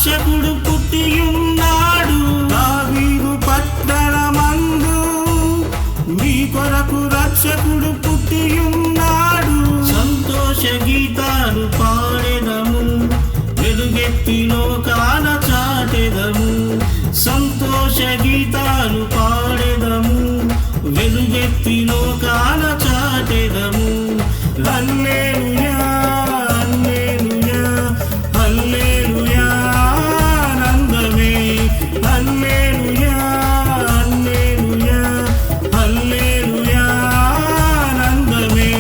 రక్షకుడు పుట్టియున్నాడు దావీదు పట్టణమందు మీ కొరకు రక్షకుడు పుట్టియున్నాడు సంతోష గీతాలు పాడెదము వెలుగెత్తి లోకాన చాటెదము సంతోష గీతాలు పాడెదము వెలుగెత్తి లోకాన చాటెదము హల్లెలూయా హల్లెలూయా హల్లెలూయా ఆనందమే హల్లెలూయా హల్లెలూయా హల్లెలూయా ఆనందమే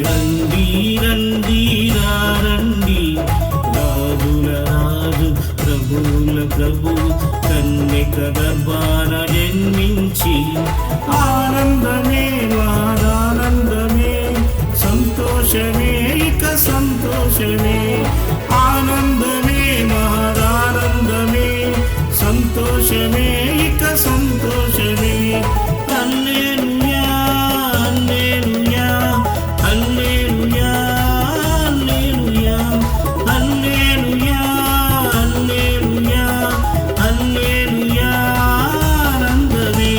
రండి రండి రండి రాజుల రాజు ప్రభువుల ప్రభు కన్యక గర్భాన జన్మించి ఆనందమే ఆనందమే సంతోషమే ఇక సంతోషమే ఆనందమే మహానందమే సంతోషమే ఇక సంతోషమే హల్లెలూయా హల్లెలూయా హల్లెలూయా హల్లెలూయా హల్లెలూయా హల్లెలూయా హల్లెలూయా ఆనందమే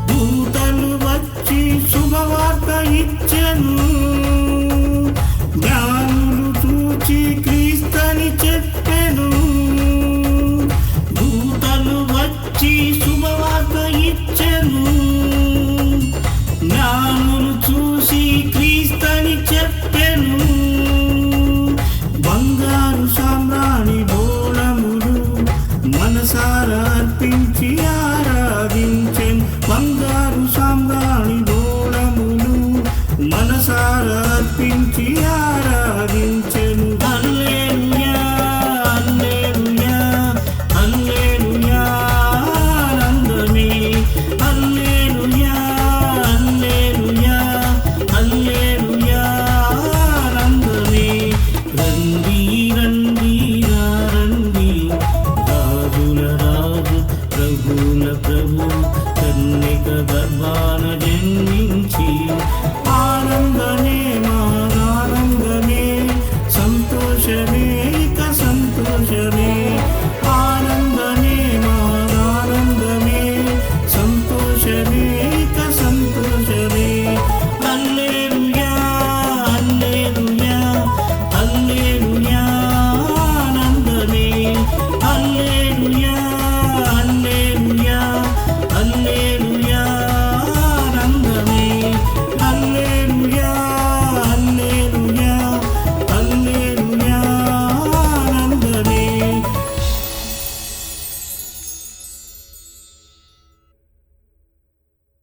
దూతలు వచ్చి శుభవార్త ఇచ్చెను జ్ఞానులు చూచి క్రీస్తని చెప్పెను దూతలు వచ్చి శుభవార్త ఇచ్చెను జ్ఞానులు చూసి క్రీస్తని చెప్పెను బంగారు సామ్రాణి బోళములు మనసారా అర్పించి ఆరాధించెన్ బంగారు సామ్రాణి బోళములు మనసారా అర్పించి